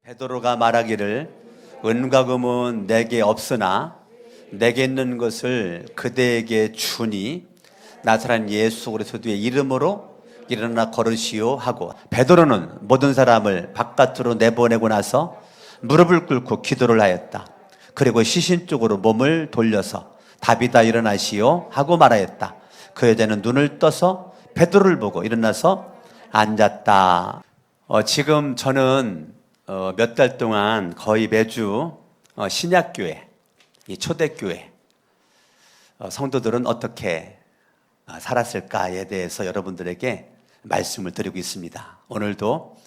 베드로가 말하기를 은과 금은 내게 없으나 내게 있는 것을 그대에게 주니 나사렛 예수 그리스도의 이름으로 일어나 걸으시오 하고, 베드로는 모든 사람을 바깥으로 내보내고 나서 무릎을 꿇고 기도를 하였다. 그리고 시신 쪽으로 몸을 돌려서 다비다 일어나시오 하고 말하였다. 그 여자는 눈을 떠서 베드로를 보고 일어나서 앉았다. 지금 저는 몇 달 동안 거의 매주 신약교회, 이 초대교회 성도들은 어떻게 살았을까에 대해서 여러분들에게 말씀을 드리고 있습니다. 오늘도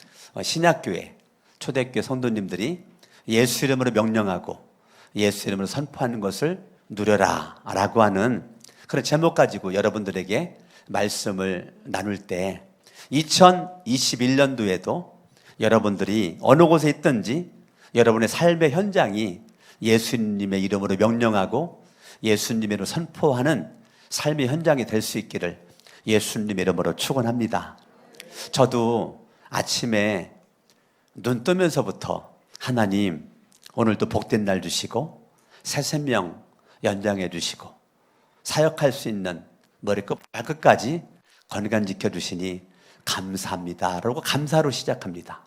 신약교회, 초대교회 성도님들이 예수 이름으로 명령하고 예수 이름으로 선포하는 것을 누려라 라고 하는 그런 제목 가지고 여러분들에게 말씀을 나눌 때, 2021년도에도 여러분들이 어느 곳에 있든지 여러분의 삶의 현장이 예수님의 이름으로 명령하고 예수님으로 선포하는 삶의 현장이 될 수 있기를 예수님의 이름으로 축원합니다. 저도 아침에 눈 뜨면서부터 하나님 오늘도 복된 날 주시고 새 생명 연장해 주시고 사역할 수 있는 머리끝 발끝까지 건강 지켜주시니 감사합니다 라고 감사로 시작합니다.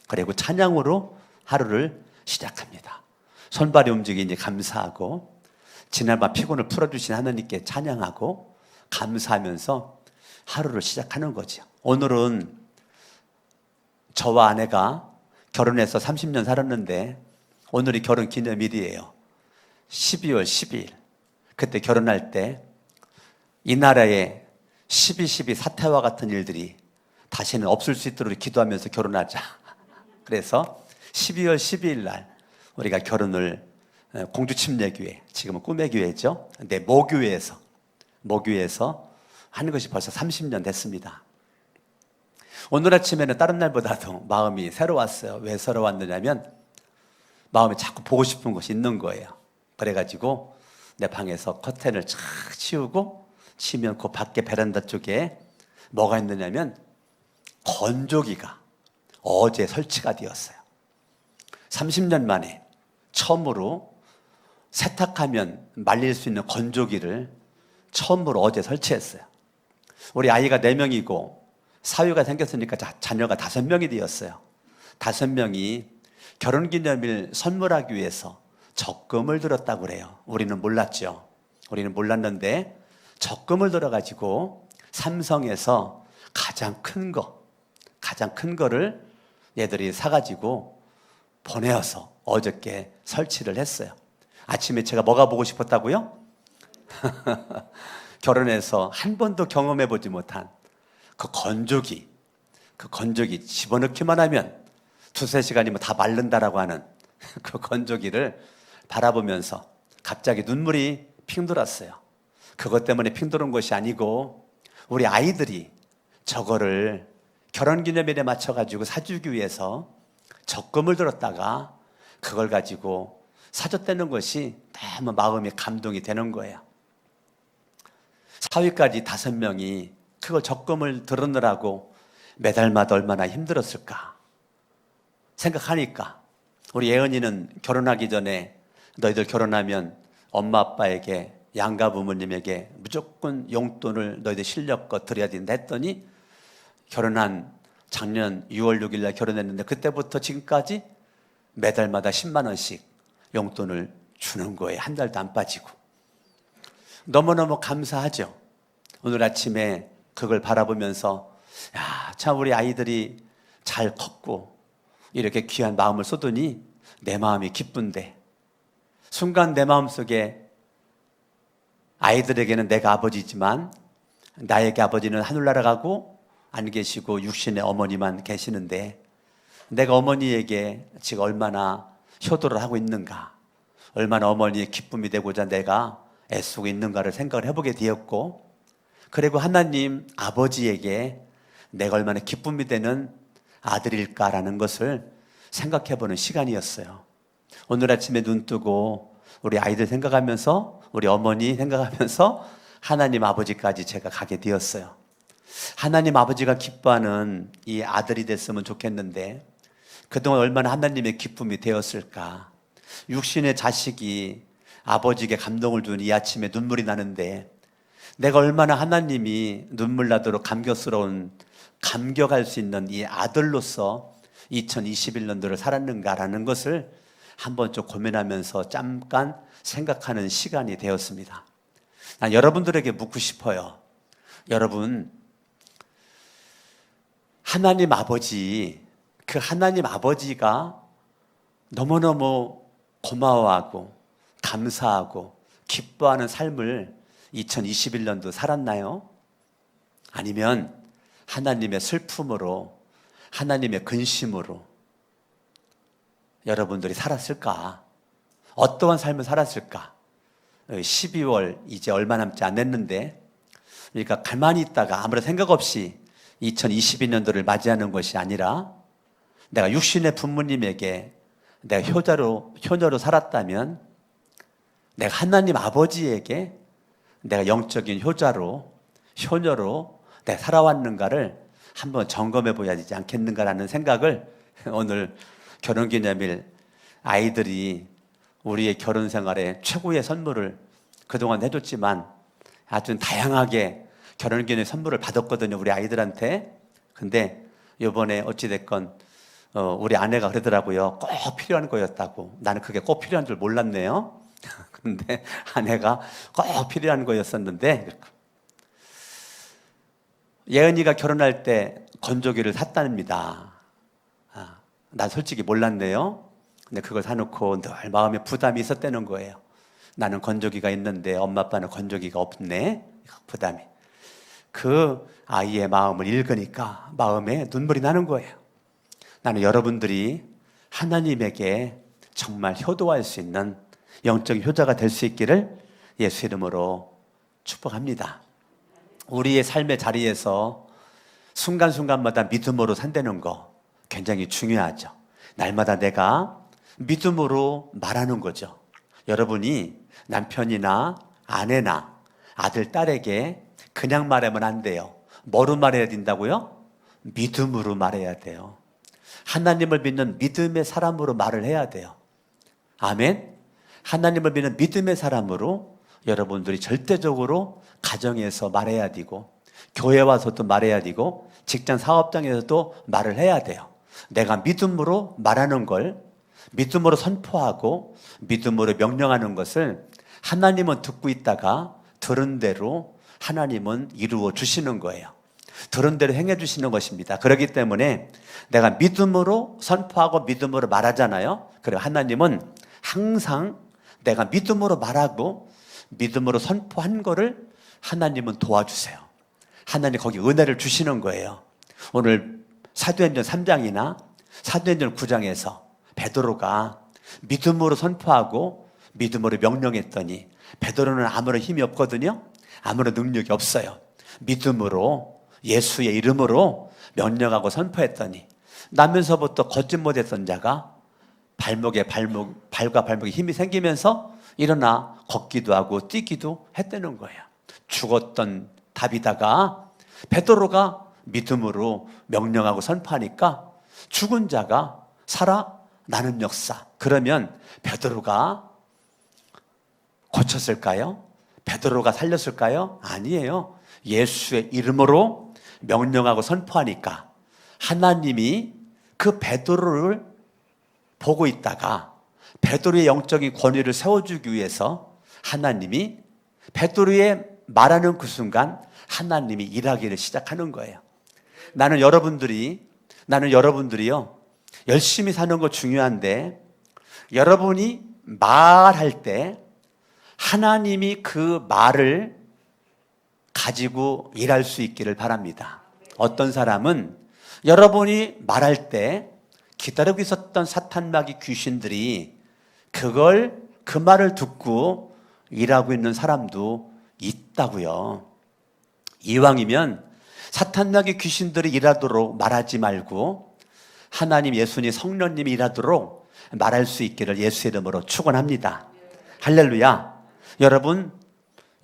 그리고 찬양으로 하루를 시작합니다. 손발이 움직이니 감사하고 지난밤 피곤을 풀어주신 하나님께 찬양하고 감사하면서 하루를 시작하는 거죠. 오늘은 저와 아내가 결혼해서 30년 살았는데 오늘이 결혼 기념일이에요. 12월 12일. 그때 결혼할 때 이 나라에 12.12 사태와 같은 일들이 다시는 없을 수 있도록 기도하면서 결혼하자. 그래서 12월 12일 날 우리가 결혼을 공주침례교회, 지금은 꿈의 교회죠. 근데 모교회에서 하는 것이 벌써 30년 됐습니다. 오늘 아침에는 다른 날보다도 마음이 새로웠어요. 왜 새로웠느냐면 마음에 자꾸 보고 싶은 것이 있는 거예요. 그래가지고 내 방에서 커튼을 착 치우면 그 밖에 베란다 쪽에 뭐가 있느냐면 건조기가 어제 설치가 되었어요. 30년 만에 처음으로 세탁하면 말릴 수 있는 건조기를 처음으로 어제 설치했어요. 우리 아이가 4명이고 사위가 생겼으니까 자녀가 5명이 되었어요. 5명이 결혼기념일 선물하기 위해서 적금을 들었다고 그래요. 우리는 몰랐죠. 우리는 몰랐는데 적금을 들어가지고 삼성에서 가장 큰 거를 얘들이 사가지고 보내어서 어저께 설치를 했어요. 아침에 제가 뭐가 보고 싶었다고요? 결혼해서 한 번도 경험해보지 못한 그 건조기 집어넣기만 하면 2-3시간이면 다 마른다라고 하는 그 건조기를 바라보면서 갑자기 눈물이 핑 돌았어요. 그것 때문에 핑 도는 것이 아니고 우리 아이들이 저거를 결혼기념일에 맞춰가지고 사주기 위해서 적금을 들었다가 그걸 가지고 사줬다는 것이 너무 마음이 감동이 되는 거예요. 사위까지 5명이 그걸 적금을 들었느라고 매달마다 얼마나 힘들었을까 생각하니까, 우리 예은이는 결혼하기 전에 너희들 결혼하면 엄마 아빠에게 양가 부모님에게 무조건 용돈을 너희들 실력껏 드려야 된다 했더니 결혼한 작년 6월 6일 날 결혼했는데 그때부터 지금까지 매달마다 10만 원씩 용돈을 주는 거예요. 한 달도 안 빠지고. 너무너무 감사하죠. 오늘 아침에 그걸 바라보면서 참 우리 아이들이 잘 컸고 이렇게 귀한 마음을 쏟으니 내 마음이 기쁜데, 순간 내 마음속에 아이들에게는 내가 아버지지만 나에게 아버지는 하늘나라 가고 안 계시고 육신의 어머니만 계시는데 내가 어머니에게 지금 얼마나 효도를 하고 있는가, 얼마나 어머니의 기쁨이 되고자 내가 애쓰고 있는가를 생각을 해보게 되었고, 그리고 하나님 아버지에게 내가 얼마나 기쁨이 되는 아들일까라는 것을 생각해보는 시간이었어요. 오늘 아침에 눈 뜨고 우리 아이들 생각하면서 우리 어머니 생각하면서 하나님 아버지까지 제가 가게 되었어요. 하나님 아버지가 기뻐하는 이 아들이 됐으면 좋겠는데 그동안 얼마나 하나님의 기쁨이 되었을까. 육신의 자식이 아버지에게 감동을 준 이 아침에 눈물이 나는데 내가 얼마나 하나님이 눈물 나도록 감격할 수 있는 이 아들로서 2021년도를 살았는가라는 것을 한번 좀 고민하면서 잠깐 생각하는 시간이 되었습니다. 난 여러분들에게 묻고 싶어요. 여러분, 하나님 아버지, 그 하나님 아버지가 너무너무 고마워하고 감사하고 기뻐하는 삶을 2021년도 살았나요? 아니면 하나님의 슬픔으로, 하나님의 근심으로 여러분들이 살았을까? 어떠한 삶을 살았을까? 12월 이제 얼마 남지 않았는데, 그러니까 가만히 있다가 아무런 생각 없이 2022년도를 맞이하는 것이 아니라 내가 육신의 부모님에게 내가 효녀로 살았다면 내가 하나님 아버지에게 내가 영적인 효녀로 내가 살아왔는가를 한번 점검해 보아야 되지 않겠는가라는 생각을 오늘 결혼기념일 아이들이 우리의 결혼 생활에 최고의 선물을 그동안 해줬지만 아주 다양하게 결혼기념일 선물을 받았거든요, 우리 아이들한테. 근데 이번에 어찌됐건 우리 아내가 그러더라고요. 꼭 필요한 거였다고. 나는 그게 꼭 필요한 줄 몰랐네요. 근데 아내가 꼭 필요한 거였었는데, 예은이가 결혼할 때 건조기를 샀답니다. 난 솔직히 몰랐네요. 근데 그걸 사놓고 늘 마음에 부담이 있었다는 거예요. 나는 건조기가 있는데 엄마 아빠는 건조기가 없네. 부담이. 그 아이의 마음을 읽으니까 마음에 눈물이 나는 거예요. 나는 여러분들이 하나님에게 정말 효도할 수 있는 영적인 효자가 될 수 있기를 예수 이름으로 축복합니다. 우리의 삶의 자리에서 순간순간마다 믿음으로 산다는 거 굉장히 중요하죠. 날마다 내가 믿음으로 말하는 거죠. 여러분이 남편이나 아내나 아들, 딸에게 그냥 말하면 안 돼요. 뭐로 말해야 된다고요? 믿음으로 말해야 돼요. 하나님을 믿는 믿음의 사람으로 말을 해야 돼요. 아멘. 하나님을 믿는 믿음의 사람으로 여러분들이 절대적으로 가정에서 말해야 되고, 교회 와서도 말해야 되고, 직장 사업장에서도 말을 해야 돼요. 내가 믿음으로 말하는 걸, 믿음으로 선포하고 믿음으로 명령하는 것을 하나님은 듣고 있다가 들은 대로 하나님은 이루어 주시는 거예요. 들은 대로 행해 주시는 것입니다. 그렇기 때문에 내가 믿음으로 선포하고 믿음으로 말하잖아요. 그리고 하나님은 항상 내가 믿음으로 말하고 믿음으로 선포한 거를 하나님은 도와주세요. 하나님 거기 은혜를 주시는 거예요. 오늘 사도행전 3장이나 사도행전 9장에서 베드로가 믿음으로 선포하고 믿음으로 명령했더니, 베드로는 아무런 힘이 없거든요. 아무런 능력이 없어요. 믿음으로 예수의 이름으로 명령하고 선포했더니 나면서부터 걷지 못했던 자가 발과 발목에 힘이 생기면서 일어나 걷기도 하고 뛰기도 했다는 거예요. 죽었던 다비다가 베드로가 믿음으로 명령하고 선포하니까 죽은 자가 살아나는 역사. 그러면 베드로가 고쳤을까요? 베드로가 살렸을까요? 아니에요. 예수의 이름으로 명령하고 선포하니까 하나님이 그 베드로를 보고 있다가 베드로의 영적인 권위를 세워주기 위해서 하나님이 베드로의 말하는 그 순간 하나님이 일하기를 시작하는 거예요. 나는 여러분들이요, 열심히 사는 거 중요한데, 여러분이 말할 때 하나님이 그 말을 가지고 일할 수 있기를 바랍니다. 어떤 사람은 여러분이 말할 때 기다리고 있었던 사탄마귀 귀신들이 그 말을 듣고 일하고 있는 사람도 있다고요. 이왕이면 사탄마귀 귀신들이 일하도록 말하지 말고 하나님, 예수님, 성령님이 일하도록 말할 수 있기를 예수 이름으로 축원합니다. 할렐루야. 여러분,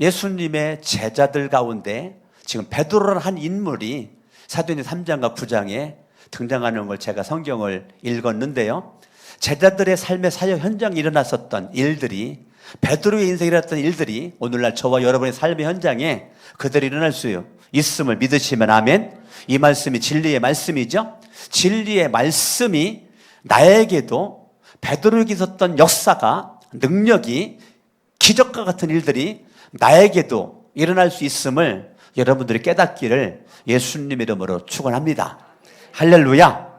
예수님의 제자들 가운데 지금 베드로라는 한 인물이 사도행전 3장과 9장에 등장하는 걸 제가 성경을 읽었는데요. 제자들의 삶의 사역 현장에 일어났었던 일들이, 베드로의 인생에 일어났던 일들이 오늘날 저와 여러분의 삶의 현장에 그대로 일어날 수 있음을 믿으시면 아멘. 이 말씀이 진리의 말씀이죠. 진리의 말씀이 나에게도 베드로에게 있었던 역사가, 능력이, 기적과 같은 일들이 나에게도 일어날 수 있음을 여러분들이 깨닫기를 예수님 이름으로 축원합니다. 할렐루야.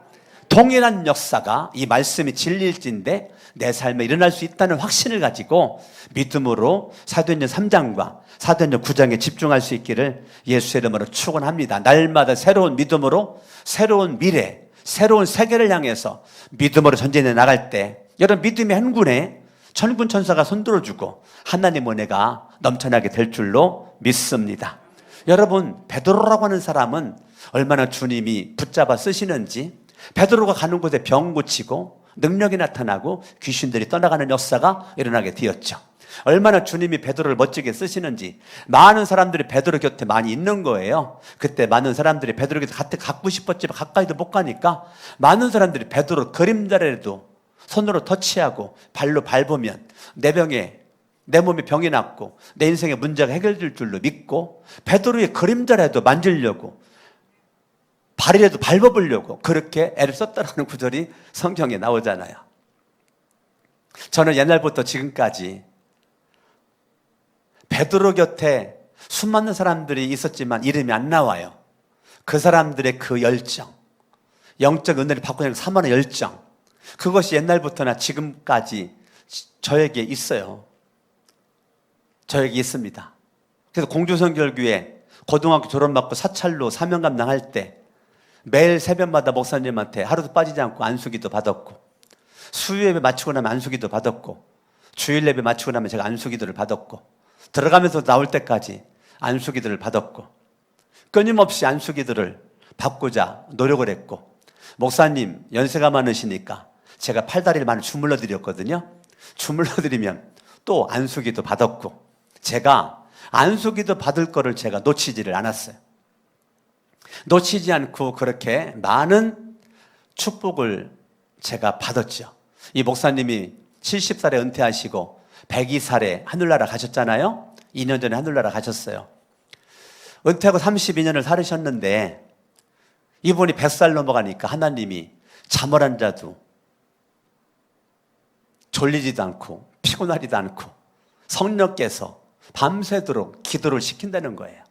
동일한 역사가, 이 말씀이 진리일진데 내 삶에 일어날 수 있다는 확신을 가지고 믿음으로 사도행전 3장과 사도행전 9장에 집중할 수 있기를 예수의 이름으로 축원합니다. 날마다 새로운 믿음으로 새로운 미래, 새로운 세계를 향해서 믿음으로 전진해 나갈 때 여러분 믿음의 행군에 천군 천사가 손들어주고 하나님 은혜가 넘쳐나게 될 줄로 믿습니다. 여러분, 베드로라고 하는 사람은 얼마나 주님이 붙잡아 쓰시는지, 베드로가 가는 곳에 병 고치고 능력이 나타나고 귀신들이 떠나가는 역사가 일어나게 되었죠. 얼마나 주님이 베드로를 멋지게 쓰시는지, 많은 사람들이 베드로 곁에 많이 있는 거예요. 그때 많은 사람들이 베드로 곁에 갖고 싶었지만 가까이도 못 가니까 많은 사람들이 베드로 그림자라도 손으로 터치하고 발로 밟으면 내 몸에 병이 낫고 내 인생의 문제가 해결될 줄로 믿고 베드로의 그림자라도 만지려고 발이라도 밟아보려고 그렇게 애를 썼다라는 구절이 성경에 나오잖아요. 저는 옛날부터 지금까지 베드로 곁에 수많은 사람들이 있었지만 이름이 안 나와요. 그 사람들의 그 열정, 영적 은혜를 받고자 하는 사모하는 열정, 그것이 옛날부터나 지금까지 저에게 있어요. 저에게 있습니다. 그래서 공주성결교회 고등학교 졸업받고 사찰로 사명 감당할 때 매일 새벽마다 목사님한테 하루도 빠지지 않고 안수기도 받았고, 수요예배 마치고 나면 안수기도 받았고, 주일 예배 마치고 나면 제가 안수기도를 받았고, 들어가면서 나올 때까지 안수기도를 받았고, 끊임없이 안수기도를 받고자 노력을 했고, 목사님 연세가 많으시니까 제가 팔다리를 많이 주물러 드렸거든요. 주물러 드리면 또 안수기도 받았고, 제가 안수기도 받을 거를 제가 놓치지를 않았어요. 놓치지 않고 그렇게 많은 축복을 제가 받았죠. 이 목사님이 70살에 은퇴하시고 102살에 하늘나라 가셨잖아요. 2년 전에 하늘나라 가셨어요. 은퇴하고 32년을 살으셨는데 이분이 100살 넘어가니까 하나님이 잠을 안 자도 졸리지도 않고 피곤하지도 않고 성령께서 밤새도록 기도를 시킨다는 거예요.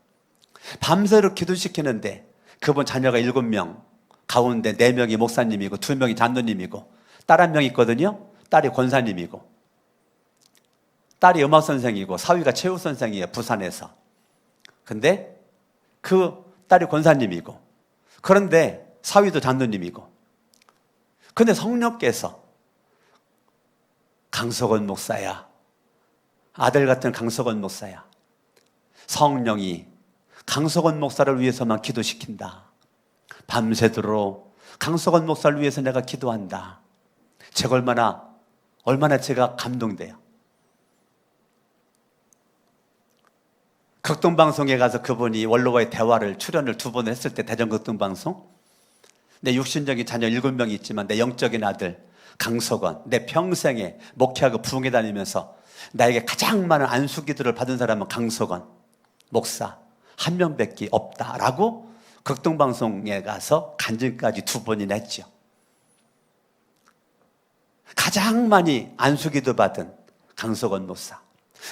밤새도록 기도시키는데 그분 자녀가 7명 가운데 4명이 목사님이고 2명이 장로님이고 딸 1명 있거든요. 딸이 권사님이고 딸이 음악선생이고 사위가 체육선생이에요. 부산에서. 근데 그 딸이 권사님이고 그런데 사위도 장로님이고, 근데 성령께서 강석원 목사야, 아들 같은 강석원 목사야, 성령이 강석원 목사를 위해서만 기도시킨다. 밤새도록 강석원 목사를 위해서 내가 기도한다. 제가 얼마나 제가 감동돼요. 극동방송에 가서 그분이 원로와의 대화를 출연을 2번 했을 때, 대전 극동방송, 내 육신적인 자녀 7명이 있지만 내 영적인 아들 강석원, 내 평생에 목회하고 부흥회 다니면서 나에게 가장 많은 안수기도를 받은 사람은 강석원 목사 한 명밖에 없다라고 극동방송에 가서 간증까지 2번이나 했죠. 가장 많이 안수기도 받은 강석원 목사.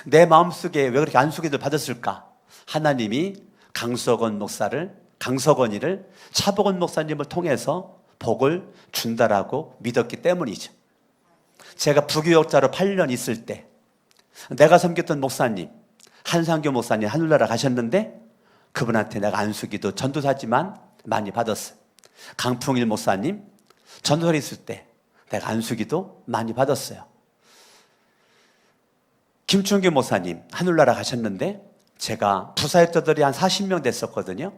내 마음속에 왜 그렇게 안수기도 받았을까? 하나님이 강석원이를 차복원 목사님을 통해서 복을 준다라고 믿었기 때문이죠. 제가 부교역자로 8년 있을 때 내가 섬겼던 목사님, 한상교 목사님 하늘나라 가셨는데 그분한테 내가 안수기도, 전도사지만 많이 받았어요. 강풍일 목사님 전도사로 있을 때 내가 안수기도 많이 받았어요. 김충규 목사님 하늘나라 가셨는데 제가 부사역자들이 한 40명 됐었거든요.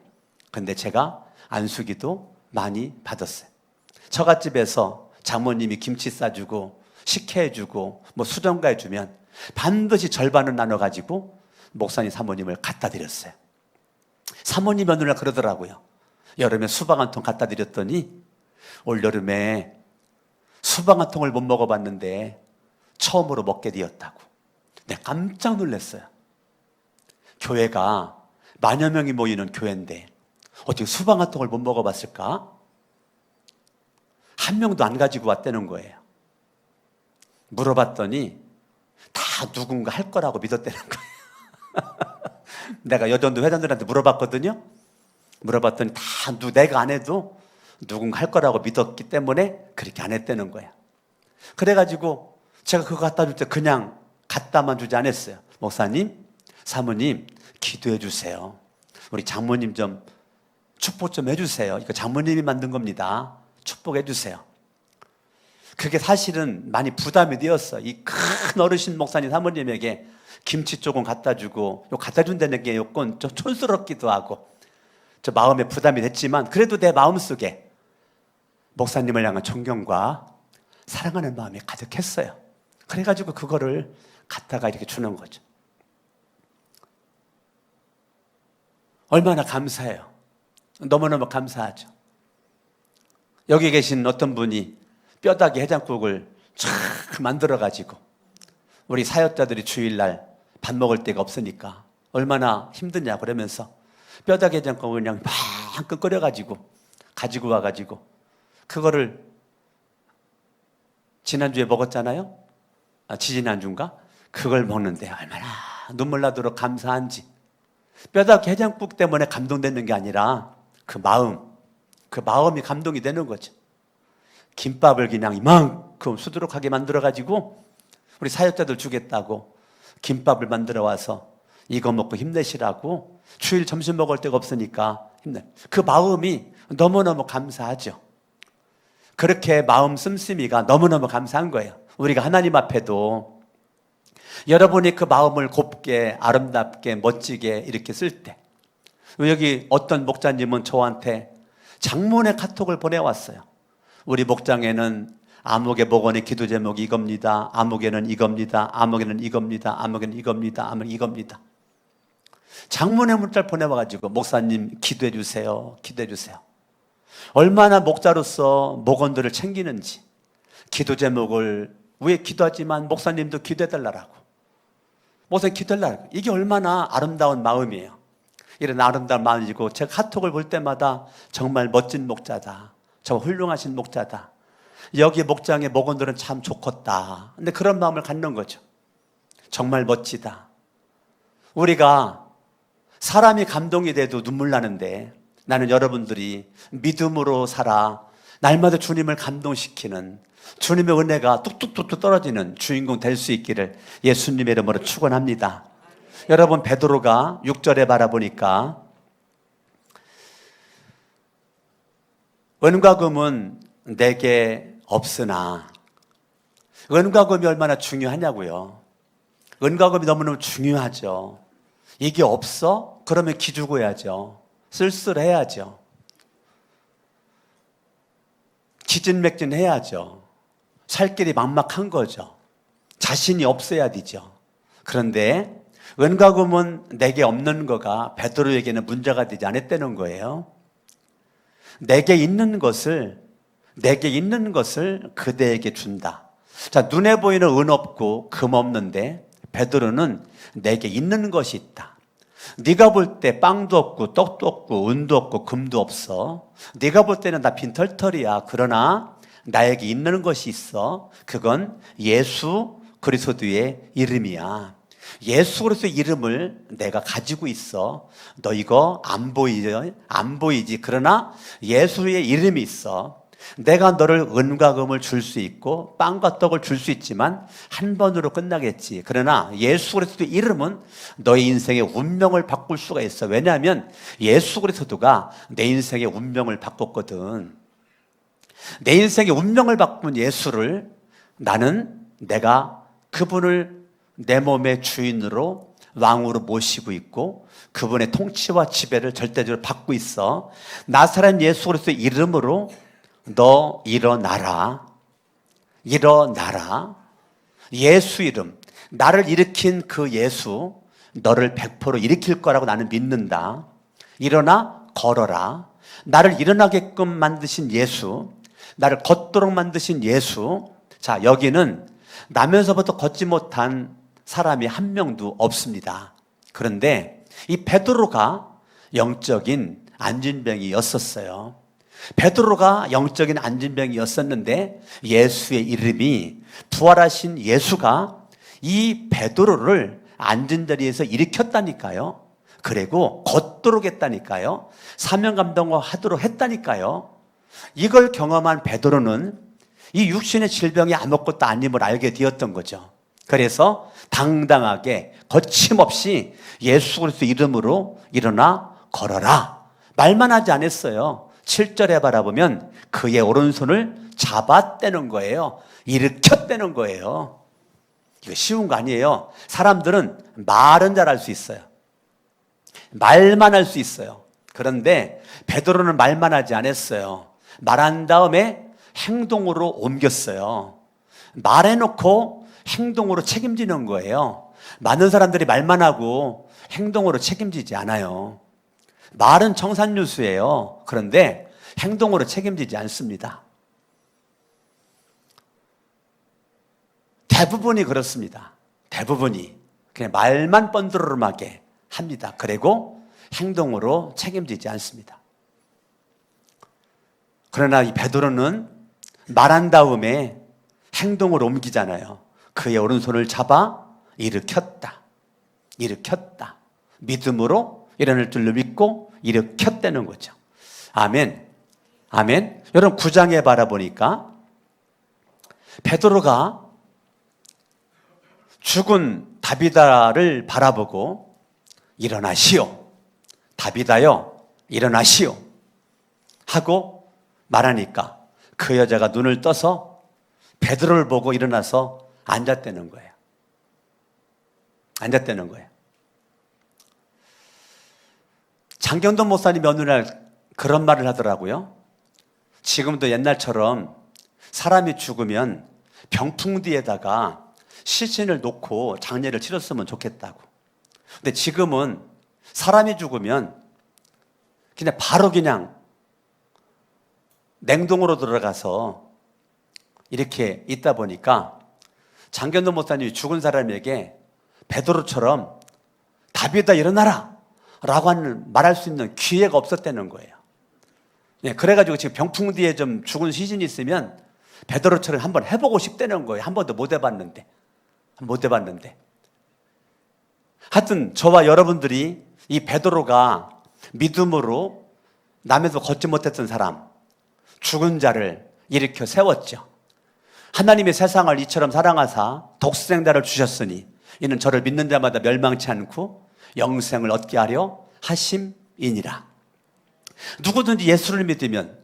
근데 제가 안수기도 많이 받았어요. 처갓집에서 장모님이 김치 싸주고 식혜해주고 뭐 수정가 해주면 반드시 절반은 나눠가지고 목사님 사모님을 갖다 드렸어요. 사모님 어느 날 그러더라고요. 여름에 수박 한 통 갖다 드렸더니 올여름에 수박 한 통을 못 먹어봤는데 처음으로 먹게 되었다고. 내가 깜짝 놀랐어요. 교회가 만여 명이 모이는 교회인데 어떻게 수박 한 통을 못 먹어봤을까? 한 명도 안 가지고 왔다는 거예요. 물어봤더니 다 누군가 할 거라고 믿었다는 거예요. 내가 여전도 회장들한테 물어봤거든요. 물어봤더니 다 내가 안 해도 누군가 할 거라고 믿었기 때문에 그렇게 안 했다는 거야. 그래가지고 제가 그거 갖다 줄 때 그냥 갖다만 주지 않았어요. 목사님, 사모님 기도해 주세요. 우리 장모님 좀 축복 좀 해주세요. 이거 장모님이 만든 겁니다. 축복해 주세요. 그게 사실은 많이 부담이 되었어. 이 큰 어르신 목사님 사모님에게 김치 조금 갖다 주고 요 갖다 준다는 게 요건 좀 촌스럽기도 하고 저 마음에 부담이 됐지만 그래도 내 마음속에 목사님을 향한 존경과 사랑하는 마음이 가득했어요. 그래가지고 그거를 갖다가 이렇게 주는 거죠. 얼마나 감사해요. 너무너무 감사하죠. 여기 계신 어떤 분이 뼈다귀 해장국을 쫙 만들어가지고 우리 사역자들이 주일날 밥 먹을 데가 없으니까 얼마나 힘드냐 그러면서 뼈다귀 해장국을 그냥 막 끓여가지고 가지고 와가지고 그거를 지난주에 먹었잖아요. 지지난주인가? 그걸 먹는데 얼마나 눈물 나도록 감사한지. 뼈다귀 해장국 때문에 감동되는 게 아니라 그 마음이 감동이 되는 거죠. 김밥을 그냥 이만큼 수두룩하게 만들어가지고 우리 사역자들 주겠다고 김밥을 만들어 와서 이거 먹고 힘내시라고 주일 점심 먹을 데가 없으니까 그 마음이 너무너무 감사하죠. 그렇게 마음 씀씀이가 너무너무 감사한 거예요. 우리가 하나님 앞에도 여러분이 그 마음을 곱게 아름답게 멋지게 이렇게 쓸 때 여기 어떤 목자님은 저한테 장문의 카톡을 보내왔어요. 우리 목장에는 아무개 목원의 기도 제목이 이겁니다. 아무개는 이겁니다. 아무개는 이겁니다. 아무개는 이겁니다. 아무개는 이겁니다. 장문의 문자를 보내와가지고 목사님 기도해 주세요. 기도해 주세요. 얼마나 목자로서 목원들을 챙기는지 기도 제목을 왜 기도하지만 목사님도 기도해달라고 목사님 기도해달라고 이게 얼마나 아름다운 마음이에요. 이런 아름다운 마음이고 제가 카톡을 볼 때마다 정말 멋진 목자다. 정말 훌륭하신 목자다. 여기 목장의 목원들은 참 좋겠다. 근데 그런 마음을 갖는 거죠. 정말 멋지다. 우리가 사람이 감동이 돼도 눈물 나는데 나는 여러분들이 믿음으로 살아 날마다 주님을 감동시키는 주님의 은혜가 뚝뚝뚝뚝 떨어지는 주인공 될 수 있기를 예수님의 이름으로 축원합니다. 여러분 베드로가 6절에 바라보니까 은과 금은 내게 없으나 은과 금이 얼마나 중요하냐고요. 은과 금이 너무너무 중요하죠. 이게 없어? 그러면 기죽어야죠. 쓸쓸해야죠. 기진맥진해야죠. 살 길이 막막한 거죠. 자신이 없어야 되죠. 그런데 은과 금은 내게 없는 거가 베드로에게는 문제가 되지 않았다는 거예요. 내게 있는 것을 그대에게 준다. 자, 눈에 보이는 은 없고 금 없는데 베드로는 내게 있는 것이 있다. 네가 볼 때 빵도 없고 떡도 없고 은도 없고 금도 없어. 네가 볼 때는 다 빈털털이야. 그러나 나에게 있는 것이 있어. 그건 예수 그리스도의 이름이야. 예수 그리스도의 이름을 내가 가지고 있어. 너 이거 안 보이지? 그러나 예수의 이름이 있어. 내가 너를 은과 금을 줄 수 있고 빵과 떡을 줄 수 있지만 한 번으로 끝나겠지. 그러나 예수 그리스도의 이름은 너의 인생의 운명을 바꿀 수가 있어. 왜냐하면 예수 그리스도가 내 인생의 운명을 바꿨거든. 내 인생의 운명을 바꾼 예수를 내가 그분을 내 몸의 주인으로 왕으로 모시고 있고 그분의 통치와 지배를 절대적으로 받고 있어. 나사렛 예수 그리스도의 이름으로 너 일어나라. 예수 이름, 나를 일으킨 그 예수, 너를 100% 일으킬 거라고 나는 믿는다. 일어나 걸어라. 나를 일어나게끔 만드신 예수, 나를 걷도록 만드신 예수. 자, 여기는 나면서부터 걷지 못한 사람이 한 명도 없습니다. 그런데 이 베드로가 영적인 안진병이었었어요. 베드로가 영적인 안진병이었었는데 예수의 이름이, 부활하신 예수가 이 베드로를 앉은 자리에서 일으켰다니까요. 그리고 걷도록 했다니까요. 사명 감당하도록 했다니까요. 이걸 경험한 베드로는 이 육신의 질병이 아무것도 아님을 알게 되었던 거죠. 그래서 당당하게 거침없이 예수 그리스도 이름으로 일어나 걸어라 말만 하지 않았어요. 7절에 바라보면 그의 오른손을 잡아떼는 거예요. 일으켰다는 거예요. 이거 쉬운 거 아니에요. 사람들은 말은 잘할 수 있어요. 말만 할 수 있어요. 그런데 베드로는 말만 하지 않았어요. 말한 다음에 행동으로 옮겼어요. 말해놓고 행동으로 책임지는 거예요. 많은 사람들이 말만 하고 행동으로 책임지지 않아요. 말은 청산유수예요. 그런데 행동으로 책임지지 않습니다. 대부분이 그렇습니다. 대부분이 그냥 말만 번드러름하게 합니다. 그리고 행동으로 책임지지 않습니다. 그러나 이 베드로는 말한 다음에 행동으로 옮기잖아요. 그의 오른손을 잡아 일으켰다. 일으켰다. 믿음으로 일어날 줄로 믿고 일으켰다는 거죠. 아멘. 아멘. 여러분 9장에 바라보니까 베드로가 죽은 다비다를 바라보고 일어나시오. 다비다여 일어나시오. 하고 말하니까 그 여자가 눈을 떠서 베드로를 보고 일어나서 앉았다는 거예요. 앉았다는 거예요. 장경돈 목사님이 어느 날 그런 말을 하더라고요. 지금도 옛날처럼 사람이 죽으면 병풍디에다가 시신을 놓고 장례를 치렀으면 좋겠다고. 근데 지금은 사람이 죽으면 그냥 바로 그냥 냉동으로 들어가서 이렇게 있다 보니까 장경돈 목사님이 죽은 사람에게 베드로처럼 다비다 일어나라 라고 말할 수 있는 기회가 없었다는 거예요. 그래가지고 지금 병풍디에 좀 죽은 시신이 있으면 베드로처럼 한번 해보고 싶다는 거예요. 한 번도 못 해봤는데. 하여튼 저와 여러분들이 이 베드로가 믿음으로 남에서 걷지 못했던 사람, 죽은 자를 일으켜 세웠죠. 하나님의 세상을 이처럼 사랑하사 독생자를 주셨으니 이는 저를 믿는 자마다 멸망치 않고 영생을 얻게 하려 하심이니라. 누구든지 예수를 믿으면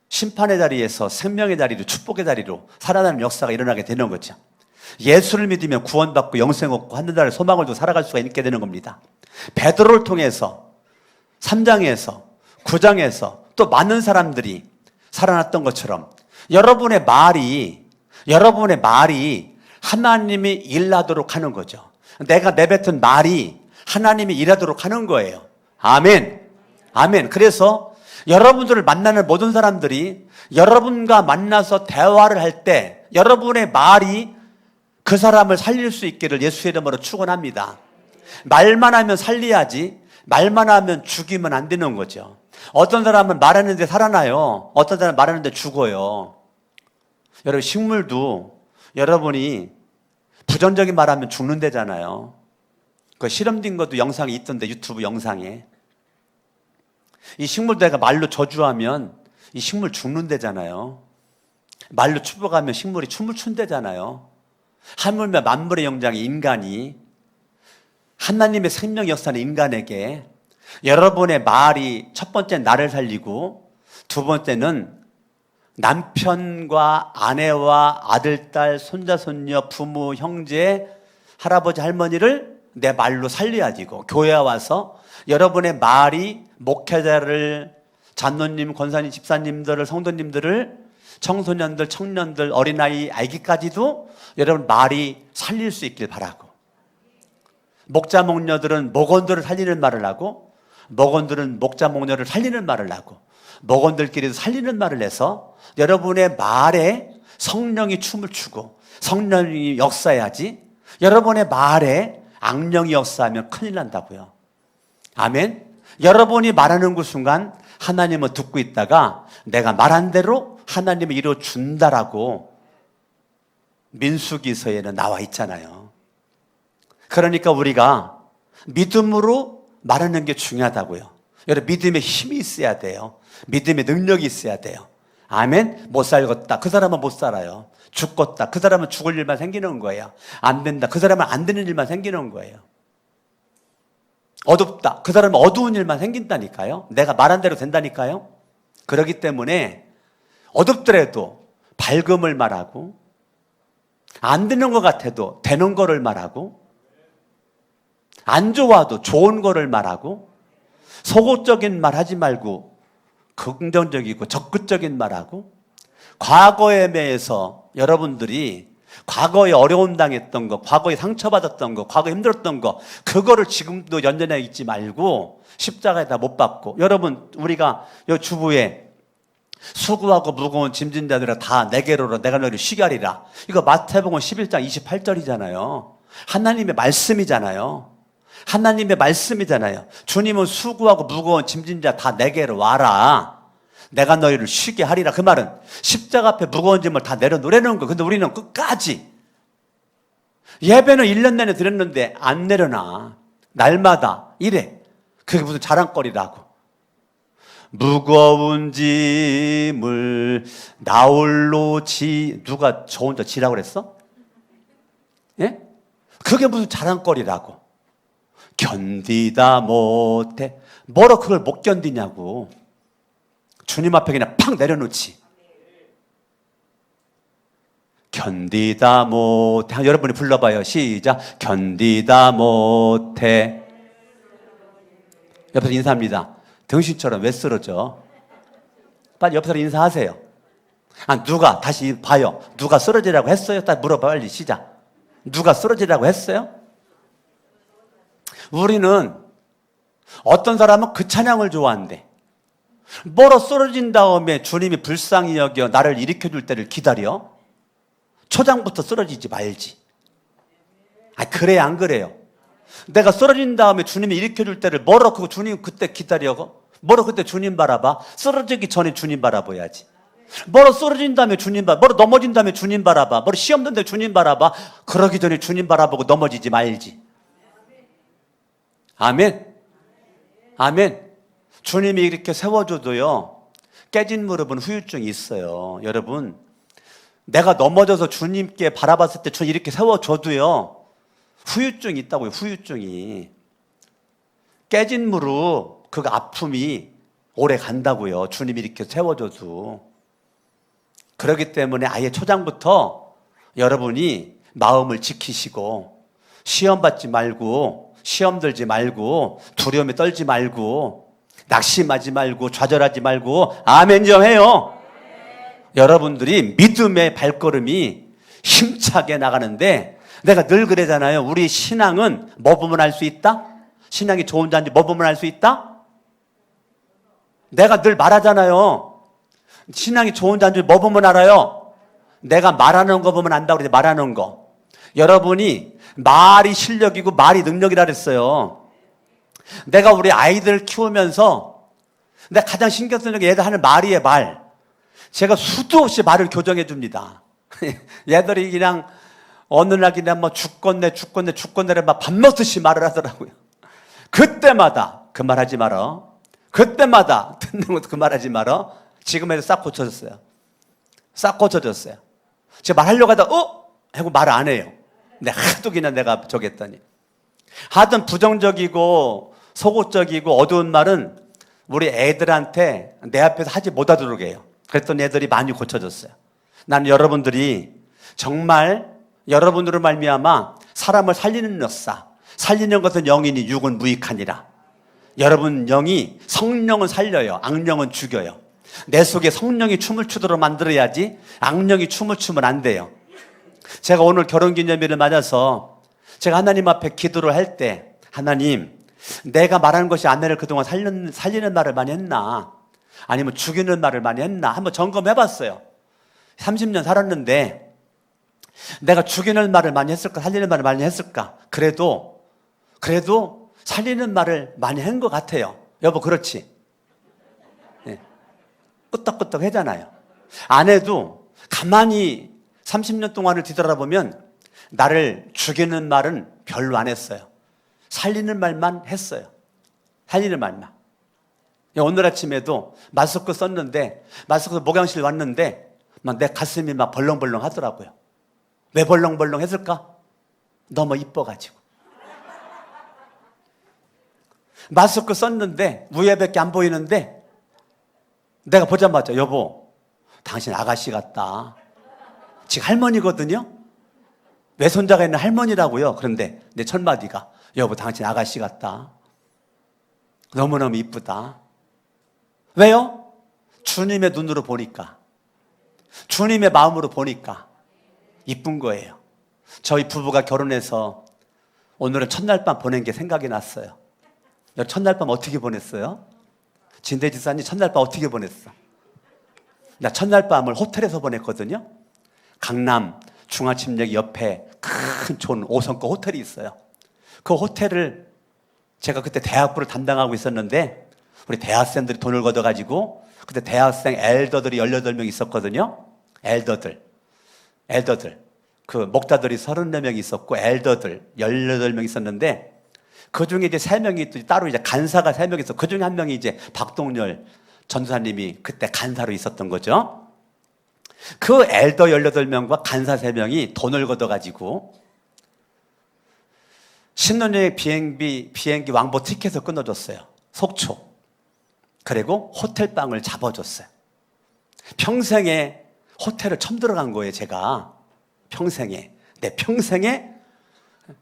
심판의 자리에서 생명의 자리로, 축복의 자리로 살아나는 역사가 일어나게 되는 거죠. 예수를 믿으면 구원받고 영생 얻고 하늘나라의 소망을 두고 살아갈 수가 있게 되는 겁니다. 베드로를 통해서 3장에서 9장에서 또 많은 사람들이 살아났던 것처럼 여러분의 말이 하나님이 일하도록 하는 거죠. 내가 내뱉은 말이 하나님이 일하도록 하는 거예요. 아멘. 아멘. 그래서 여러분들을 만나는 모든 사람들이 여러분과 만나서 대화를 할 때 여러분의 말이 그 사람을 살릴 수 있기를 예수의 이름으로 축원합니다. 말만 하면 살려야지 말만 하면 죽이면 안 되는 거죠. 어떤 사람은 말하는데 살아나요. 어떤 사람은 말하는데 죽어요. 여러분 식물도 여러분이 부정적인 말하면 죽는다잖아요. 그 실험된 것도 영상이 있던데 유튜브 영상에 이 식물도 내가 말로 저주하면 이 식물 죽는다잖아요. 말로 축복하면 식물이 춤을 춘다잖아요. 하물며 만물의 영장인 인간이 하나님의 생명 역사는 인간에게 여러분의 말이 첫 번째 나를 살리고 두 번째는 남편과 아내와 아들, 딸, 손자, 손녀, 부모, 형제, 할아버지, 할머니를 내 말로 살려야지고 교회에 와서 여러분의 말이 목회자를, 장로님, 권사님, 집사님들을, 성도님들을, 청소년들, 청년들, 어린아이, 아기까지도 여러분 말이 살릴 수 있길 바라고, 목자, 목녀들은 목원들을 살리는 말을 하고 목원들은 목자, 목녀를 살리는 말을 하고 목원들끼리 살리는 말을 해서 여러분의 말에 성령이 춤을 추고 성령이 역사해야지, 여러분의 말에 악령이 역사하면 큰일 난다고요. 아멘. 여러분이 말하는 그 순간 하나님은 듣고 있다가 내가 말한 대로 하나님이 이루어준다라고 민수기서에는 나와 있잖아요. 그러니까 우리가 믿음으로 말하는 게 중요하다고요. 여러분, 믿음의 힘이 있어야 돼요. 믿음의 능력이 있어야 돼요. 아멘. 못 살겠다, 그 사람은 못 살아요. 죽겠다, 그 사람은 죽을 일만 생기는 거예요. 안 된다, 그 사람은 안 되는 일만 생기는 거예요. 어둡다, 그 사람은 어두운 일만 생긴다니까요. 내가 말한 대로 된다니까요. 그렇기 때문에 어둡더라도 밝음을 말하고, 안 되는 것 같아도 되는 거를 말하고, 안 좋아도 좋은 거를 말하고, 소극적인 말 하지 말고 긍정적이고 적극적인 말하고, 과거에 대해서 여러분들이 과거에 어려움 당했던 거, 과거에 상처받았던 거, 과거에 힘들었던 거, 그거를 지금도 연연해 있지 말고 십자가에다 못 박고, 여러분, 우리가 요 주부에 수고하고 무거운 짐진 자들아 다 내게로 내가 너희를 쉬게 하리라, 이거 마태복음 11장 28절이잖아요. 하나님의 말씀이잖아요. 하나님의 말씀이잖아요. 주님은 수고하고 무거운 짐진 자 다 내게로 와라, 내가 너희를 쉬게 하리라. 그 말은 십자가 앞에 무거운 짐을 다 내려놓으라는 거예요. 근데 우리는 끝까지 예배는 1년 내내 드렸는데 안 내려놔. 날마다 이래. 그게 무슨 자랑거리라고. 무거운 짐을 나홀로 누가 저 혼자 지라고 그랬어? 예? 그게 무슨 자랑거리라고. 견디다 못해. 뭐로 그걸 못 견디냐고. 주님 앞에 그냥 팍 내려놓지. 견디다 못해. 여러분이 불러봐요. 시작. 견디다 못해. 옆에서 인사합니다. 등신처럼 왜 쓰러져? 빨리 옆에서 인사하세요. 누가, 다시 봐요. 누가 쓰러지라고 했어요? 딱 물어봐, 빨리. 시작. 누가 쓰러지라고 했어요? 우리는 어떤 사람은 그 찬양을 좋아한대. 멀어 쓰러진 다음에 주님이 불쌍히 여겨 나를 일으켜줄 때를 기다려? 초장부터 쓰러지지 말지. 그래, 안 그래요? 내가 쓰러진 다음에 주님이 일으켜줄 때를 멀어, 그거 주님 그때 기다려? 멀어, 그때 주님 바라봐? 쓰러지기 전에 주님 바라봐야지. 멀어 쓰러진 다음에 주님 바라봐? 멀어 넘어진 다음에 주님 바라봐? 멀어 시험 든데 주님 바라봐? 그러기 전에 주님 바라보고 넘어지지 말지. 아멘. 아멘. 주님이 이렇게 세워줘도요, 깨진 무릎은 후유증이 있어요. 여러분, 내가 넘어져서 주님께 바라봤을 때 저 이렇게 세워줘도요, 후유증이 있다고요. 후유증이. 깨진 무릎, 그 아픔이 오래 간다고요. 주님이 이렇게 세워줘도. 그렇기 때문에 아예 초장부터 여러분이 마음을 지키시고, 시험 받지 말고, 시험 들지 말고, 두려움에 떨지 말고, 낙심하지 말고, 좌절하지 말고, 아멘 좀 해요. 여러분들이 믿음의 발걸음이 힘차게 나가는데, 내가 늘 그러잖아요. 우리 신앙은 뭐 보면 알 수 있다? 신앙이 좋은 자인지 뭐 보면 알 수 있다? 내가 늘 말하잖아요. 신앙이 좋은 자인지 뭐 보면 알아요? 내가 말하는 거 보면 안다고 그러지. 말하는 거. 여러분이 말이 실력이고 말이 능력이라 그랬어요. 내가 우리 아이들 키우면서 내가 가장 신경 쓰는 게 얘들 하는 말이에요. 말. 제가 수도 없이 말을 교정해 줍니다. 얘들이 그냥 어느 날 그냥 뭐 죽겠네를 막 밥 먹듯이 말을 하더라고요. 그때마다 그 말 하지 마라. 그때마다 듣는 것도 그 말 하지 마라. 지금에도 싹 고쳐졌어요. 싹 고쳐졌어요. 제가 말하려고 하다 하고 말 안 해요. 근데 하도 그냥 내가 저기 했더니. 하여튼 부정적이고 소극적이고 어두운 말은 우리 애들한테 내 앞에서 하지 못하도록 해요. 그랬더니 애들이 많이 고쳐졌어요. 나는 여러분들이 정말 여러분으로 말미암아 사람을 살리는 역사, 살리는 것은 영이니 육은 무익하니라. 여러분 영이, 성령은 살려요. 악령은 죽여요. 내 속에 성령이 춤을 추도록 만들어야지 악령이 춤을 추면 안 돼요. 제가 오늘 결혼기념일을 맞아서 제가 하나님 앞에 기도를 할 때, 하나님, 내가 말하는 것이 아내를 그동안 살리는 말을 많이 했나? 아니면 죽이는 말을 많이 했나? 한번 점검해봤어요. 30년 살았는데 내가 죽이는 말을 많이 했을까? 살리는 말을 많이 했을까? 그래도 살리는 말을 많이 한 것 같아요. 여보, 그렇지? 네. 끄떡끄떡 하잖아요. 아내도 가만히 30년 동안을 뒤돌아보면 나를 죽이는 말은 별로 안 했어요. 살리는 말만 했어요. 살리는 말만. 오늘 아침에도 마스크 썼는데, 마스크 목양실 왔는데 막 내 가슴이 막 벌렁벌렁 하더라고요. 왜 벌렁벌렁 했을까? 너무 이뻐가지고. 마스크 썼는데 위에밖에 안 보이는데 내가 보자마자 여보, 당신 아가씨 같다. 지금 할머니거든요. 외손자가 있는 할머니라고요. 그런데 내 첫마디가 여보, 당신 아가씨 같다. 너무너무 이쁘다. 왜요? 주님의 눈으로 보니까, 주님의 마음으로 보니까 이쁜 거예요. 저희 부부가 결혼해서 오늘은 첫날 밤 보낸 게 생각이 났어요. 첫날 밤 어떻게 보냈어요? 진대 지사님 첫날 밤 어떻게 보냈어? 나 첫날 밤을 호텔에서 보냈거든요. 강남 중앙침례 옆에 큰 좋은 5성급 호텔이 있어요. 그 호텔을 제가 그때 대학부를 담당하고 있었는데 우리 대학생들이 돈을 걷어가지고, 그때 대학생 엘더들이 18명 있었거든요. 엘더들. 그 목자들이 34명 있었고 엘더들 18명 있었는데, 그 중에 이제 3명이 또 따로 이제 간사가 3명 있어. 그 중에 한 명이 이제 박동열 전도사님이 그때 간사로 있었던 거죠. 그 엘더 18명과 간사 3명이 돈을 걷어가지고 신혼여행 비행기 왕복 티켓을 끊어줬어요. 속초. 그리고 호텔방을 잡아줬어요. 평생에 호텔을 처음 들어간 거예요, 제가. 내 평생에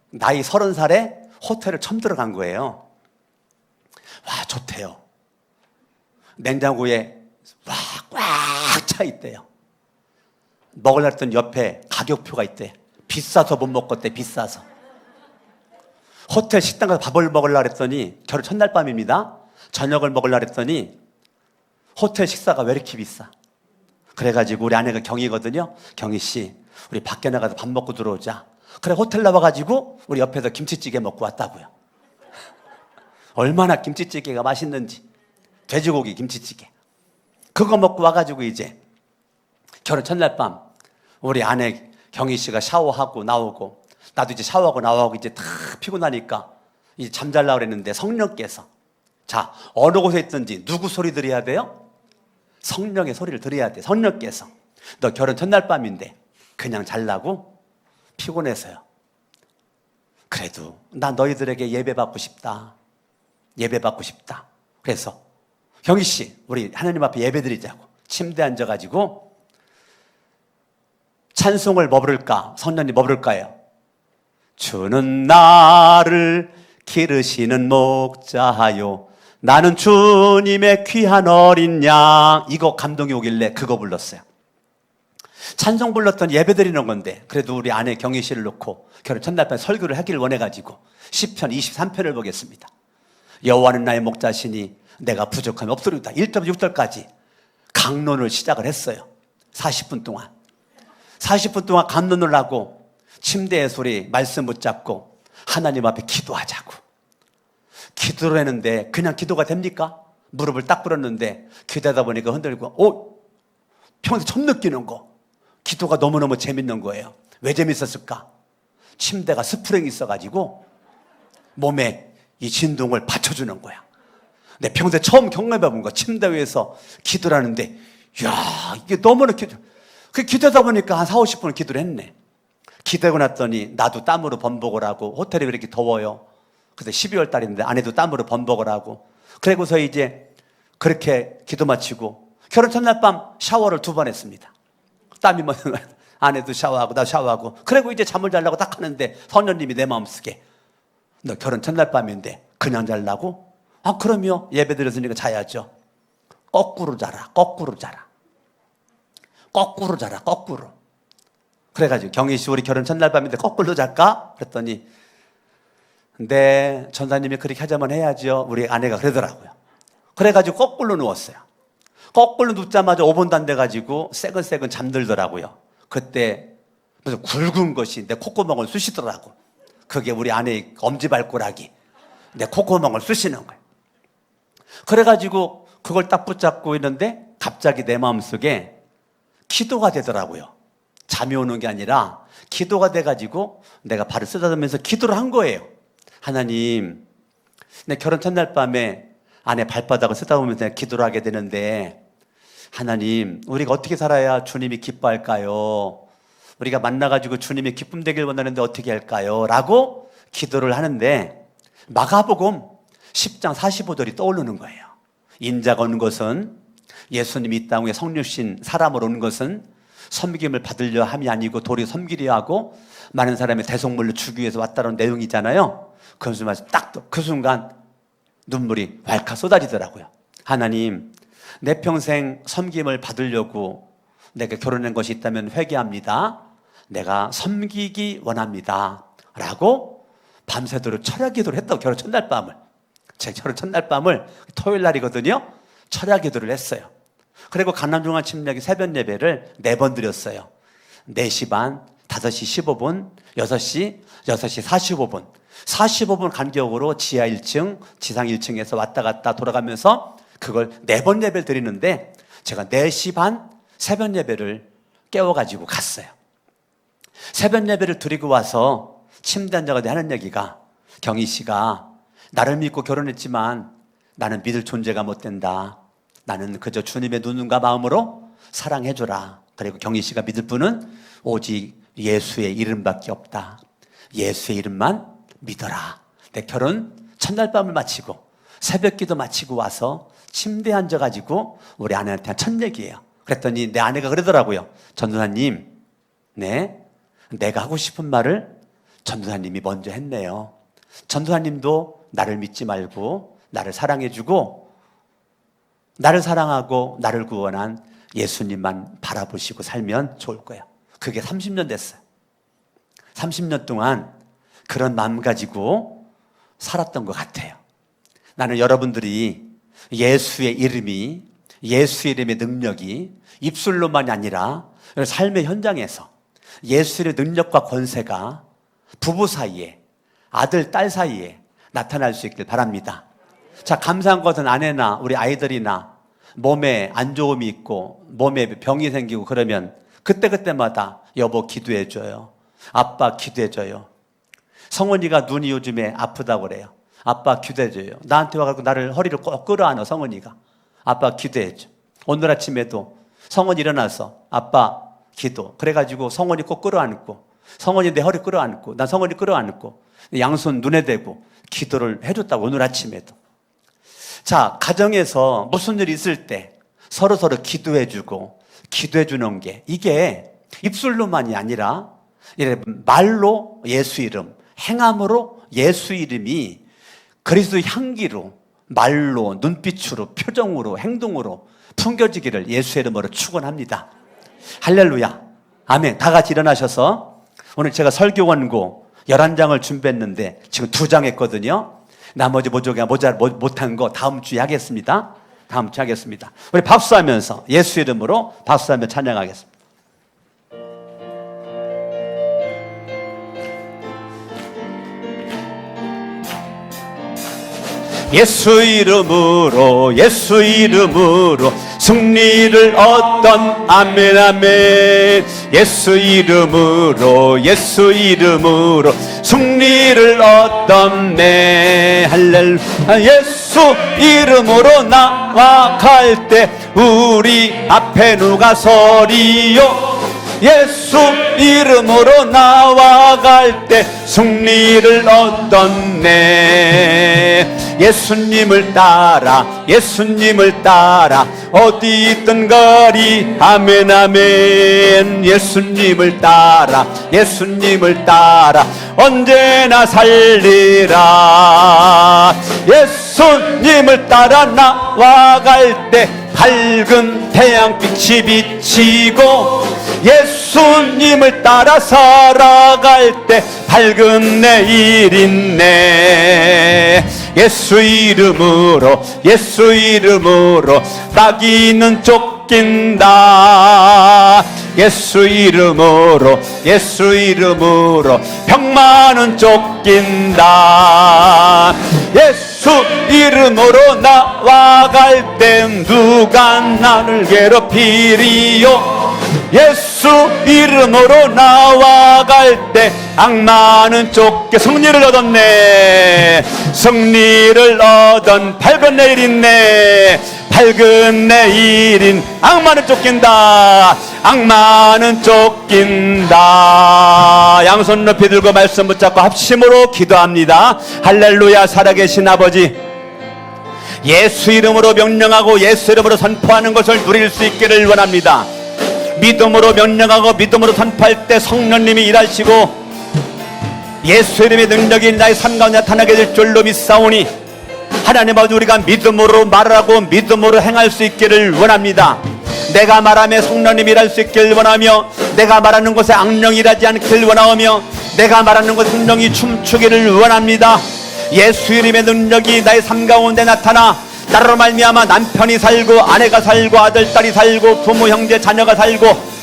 나이 30살에 호텔을 처음 들어간 거예요. 와, 좋대요. 냉장고에 꽉 차 있대요. 먹으려 했더니 옆에 가격표가 있대. 비싸서 못 먹겠대, 비싸서. 호텔 식당 가서 밥을 먹으려고 했더니, 결혼 첫날 밤입니다. 저녁을 먹으려고 했더니 호텔 식사가 왜 이렇게 비싸? 그래가지고 우리 아내가 경이거든요. 경희씨, 우리 밖에 나가서 밥 먹고 들어오자. 그래, 호텔 나와가지고 우리 옆에서 김치찌개 먹고 왔다고요. 얼마나 김치찌개가 맛있는지. 돼지고기 김치찌개. 그거 먹고 와가지고 이제 결혼 첫날 밤 우리 아내 경희씨가 샤워하고 나오고, 나도 이제 샤워하고 나오고 이제 다 피곤하니까 이제 잠자려고 그랬는데 성령께서, 자, 어느 곳에 있든지 누구 소리 들어야 돼요? 성령의 소리를 들어야 돼. 성령께서 너 결혼 첫날 밤인데 그냥 잘라고? 피곤해서요. 그래도 나 너희들에게 예배받고 싶다. 그래서 경희씨, 우리 하나님 앞에 예배드리자고 침대에 앉아가지고 찬송을 뭐 부를까? 성령님 뭐 부를까요? 주는 나를 기르시는 목자요, 나는 주님의 귀한 어린 양. 이거 감동이 오길래 그거 불렀어요. 찬송 불렀더니 예배 드리는 건데, 그래도 우리 아내 경희 씨를 놓고 결혼 첫날 밤에 설교를 하기를 원해가지고 시편 23편을 보겠습니다. 여호와는 나의 목자시니 내가 부족함이 없으리로다. 1절 6절까지 강론을 시작을 했어요. 40분 동안 강론을 하고 침대에서 우리 말씀 붙잡고 하나님 앞에 기도하자고. 기도를 했는데 그냥 기도가 됩니까? 무릎을 딱 꿇었는데 기도하다 보니까 흔들고, 평소 처음 느끼는 거. 기도가 너무너무 재밌는 거예요. 왜 재밌었을까? 침대가 스프링이 있어가지고 몸에 이 진동을 받쳐주는 거야. 내 평소에 처음 경험해본 거. 침대 위에서 기도를 하는데, 이야, 이게 너무나 기도하다 보니까 한 4, 50분을 기도를 했네. 기도하고 났더니 나도 땀으로 범벅을 하고, 호텔이 왜 이렇게 더워요? 그때 12월 달인데 아내도 땀으로 범벅을 하고, 그리고서 이제 그렇게 기도 마치고 결혼 첫날 밤 샤워를 2번 했습니다. 땀이 묻는 아내도 샤워하고 나도 샤워하고, 그리고 이제 잠을 자려고 딱 하는데 성령님이 내 마음속에, 너 결혼 첫날 밤인데 그냥 자려고? 아, 그럼요. 예배 드렸으니까 자야죠. 거꾸로 자라. 그래가지고 경희 씨, 우리 결혼 첫날 밤인데 거꾸로 잘까? 그랬더니 네, 전사님이 그렇게 하자면 해야죠. 우리 아내가 그러더라고요. 그래가지고 거꾸로 누웠어요. 거꾸로 눕자마자 5분도 안 돼가지고 새근새근 잠들더라고요. 그때 무슨 굵은 것이 내 콧구멍을 쑤시더라고. 그게 우리 아내의 엄지발가락이 내 콧구멍을 쑤시는 거예요. 그래가지고 그걸 딱 붙잡고 있는데 갑자기 내 마음속에 기도가 되더라고요. 잠이 오는 게 아니라 기도가 돼가지고 내가 발을 쓰다듬으면서 기도를 한 거예요. 하나님, 내 결혼 첫날 밤에 아내 발바닥을 쓰다보면서 기도를 하게 되는데, 하나님, 우리가 어떻게 살아야 주님이 기뻐할까요? 우리가 만나가지고 주님의 기쁨 되길 원하는데 어떻게 할까요? 라고 기도를 하는데 마가복음 10장 45절이 떠오르는 거예요. 인자가 온 것은, 예수님이 이 땅에 성육신 사람으로 온 것은 섬김을 받으려 함이 아니고 도리어 섬기려 하고 많은 사람의 대속물로 주기 위해서 왔다는 내용이잖아요. 그 순간 눈물이 왈칵 쏟아지더라고요. 하나님, 내 평생 섬김을 받으려고 내가 결혼한 것이 있다면 회개합니다. 내가 섬기기 원합니다. 라고 밤새도록 철야 기도를 했다고. 결혼 첫날 밤을, 제 결혼 첫날 밤을 토요일 날이거든요. 철야 기도를 했어요. 그리고 강남중앙 침략의 새벽 예배를 4번 드렸어요. 4시 반, 5시 15분, 6시, 6시 45분 45분 간격으로 지하 1층, 지상 1층에서 왔다 갔다 돌아가면서 그걸 4번 예배를 드리는데, 제가 4시 반 새벽 예배를 깨워가지고 갔어요. 새벽 예배를 드리고 와서 침대 앉아가지고 하는 얘기가, 경희 씨가 나를 믿고 결혼했지만 나는 믿을 존재가 못 된다. 나는 그저 주님의 눈과 마음으로 사랑해줘라. 그리고 경희 씨가 믿을 분은 오직 예수의 이름밖에 없다. 예수의 이름만 믿어라. 내 결혼 첫날 밤을 마치고 새벽 기도 마치고 와서 침대에 앉아가지고 우리 아내한테 한 첫 얘기예요. 그랬더니 내 아내가 그러더라고요. 전도사님, 네, 내가 하고 싶은 말을 전도사님이 먼저 했네요. 전도사님도 나를 믿지 말고 나를 사랑해주고 나를 사랑하고 나를 구원한 예수님만 바라보시고 살면 좋을 거예요. 그게 30년 됐어요. 30년 동안 그런 마음 가지고 살았던 것 같아요. 나는 여러분들이 예수의 이름이, 예수의 이름의 능력이 입술로만이 아니라 삶의 현장에서 예수의 능력과 권세가 부부 사이에, 아들, 딸 사이에 나타날 수 있길 바랍니다. 자, 감사한 것은 아내나 우리 아이들이나 몸에 안 좋음이 있고 몸에 병이 생기고 그러면 그때그때마다 여보 기도해줘요. 아빠 기도해줘요. 성원이가 눈이 요즘에 아프다고 그래요. 아빠 기도해줘요. 나한테 와가지고 나를 허리를 꼭 끌어안아. 성원이가 아빠 기도해줘. 오늘 아침에도 성원이 일어나서 아빠 기도. 그래가지고 성원이 꼭 끌어안고, 성원이 내 허리 끌어안고, 난 성원이 끌어안고 양손 눈에 대고 기도를 해줬다고. 오늘 아침에도. 자, 가정에서 무슨 일이 있을 때 서로 기도해주고 기도해주는 게, 이게 입술로만이 아니라 말로 예수 이름, 행함으로 예수 이름이 그리스도의 향기로, 말로, 눈빛으로, 표정으로, 행동으로 풍겨지기를 예수의 이름으로 축원합니다. 할렐루야, 아멘. 다 같이 일어나셔서, 오늘 제가 설교 원고 11장을 준비했는데 지금 2장 했거든요. 나머지 못한 거 다음 주에 하겠습니다. 다음 주에 하겠습니다. 우리 박수하면서 예수 이름으로 박수하며 찬양하겠습니다. 예수 이름으로, 예수 이름으로 승리를 얻던, 아멘 아멘. 예수 이름으로, 예수 이름으로 승리를 얻던 내 할렐루야. 예수 이름으로 나아갈 때 우리 앞에 누가 서리요. 예수 이름으로 나아갈 때 승리를 얻었네. 예수님을 따라, 예수님을 따라 어디 있든 거리, 아멘 아멘. 예수님을 따라, 예수님을 따라 언제나 살리라. 예수님을 따라 나아갈 때 밝은 태양빛이 비치고, 예수님을 따라 살아갈 때 밝은 내일 있네. 예수 이름으로 예수 이름으로 마귀는 쫓긴다. 예수 이름으로 예수 이름으로 병만은 쫓긴다. 예수 이름으로 나아갈 땐 누가 나를 괴롭히리요. 예수 이름으로 나아갈 때 악마는 쫓겨 승리를 얻었네. 승리를 얻은 밝은 내일이네. 밝은 내일인 악마는 쫓긴다. 악마는 쫓긴다. 양손 높이 들고 말씀 붙잡고 합심으로 기도합니다. 할렐루야. 살아계신 아버지, 예수 이름으로 명령하고 예수 이름으로 선포하는 것을 누릴 수 있기를 원합니다. 믿음으로 명령하고 믿음으로 선포할 때 성령님이 일하시고 예수 이름의 능력이 나의 삶 가운데 나타나게 될 줄로 믿사오니 하나님 아버지, 우리가 믿음으로 말하고 믿음으로 행할 수 있기를 원합니다. 내가 말하며 성령님이 일할 수 있기를 원하며, 내가 말하는 곳에 악령이 일하지 않기를 원하며, 내가 말하는 곳에 성령이 춤추기를 원합니다. 예수 이름의 능력이 나의 삶 가운데 나타나 나로 말미암아 남편이 살고 아내가 살고 아들 딸이 살고 부모 형제 자녀가 살고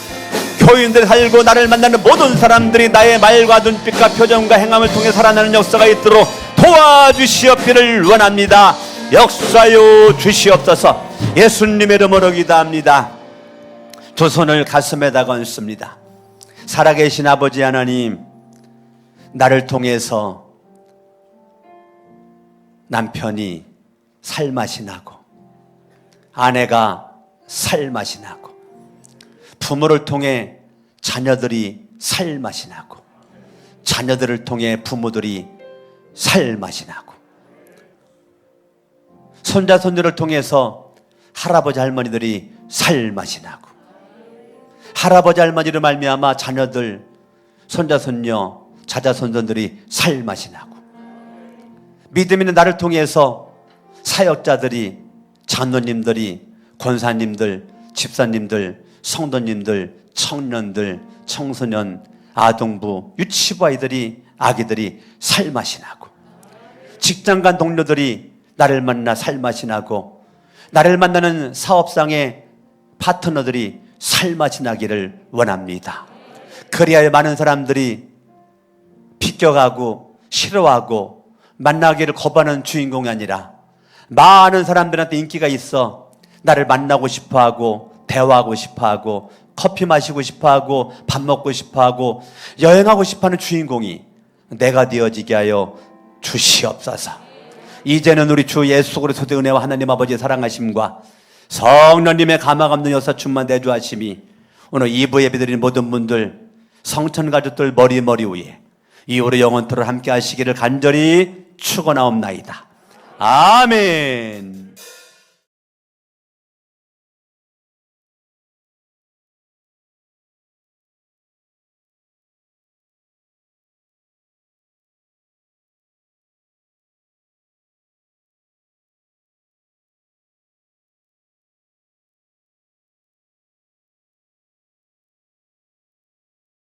교인들이 살고 나를 만나는 모든 사람들이 나의 말과 눈빛과 표정과 행함을 통해 살아나는 역사가 있도록 도와주시옵기를 원합니다. 역사여 주시옵소서. 예수님의 이름으로 기도합니다. 두 손을 가슴에다 얹습니다. 살아계신 아버지 하나님, 나를 통해서 남편이 살맛이 나고 아내가 살맛이 나고 부모를 통해 자녀들이 살맛이 나고 자녀들을 통해 부모들이 살맛이 나고 손자 손녀를 통해서 할아버지 할머니들이 살맛이 나고 할아버지 할머니를 말미암아 자녀들 손자 손녀 자자손손들이 살맛이 나고 믿음 있는 나를 통해서 사역자들이 장로님들이 권사님들 집사님들 성도님들 청년들 청소년 아동부 유치부 아이들이 아기들이 살맛이 나고 직장간 동료들이 나를 만나 살맛이 나고 나를 만나는 사업상의 파트너들이 살맛이 나기를 원합니다. 그리하여 많은 사람들이 비껴가고 싫어하고 만나기를 거부하는 주인공이 아니라 많은 사람들한테 인기가 있어 나를 만나고 싶어하고 대화하고 싶어하고 커피 마시고 싶어하고 밥 먹고 싶어하고 여행하고 싶어하는 주인공이 내가 되어지게 하여 주시옵소서. 이제는 우리 주 예수 그리스도의 은혜와 하나님 아버지의 사랑하심과 성령님의 감화 감동 역사 충만 내주하심이 오늘 2부 예배드린 모든 분들 성천 가족들 머리 위에 이후로 영원토록 함께 하시기를 간절히 축원하옵나이다. 아멘.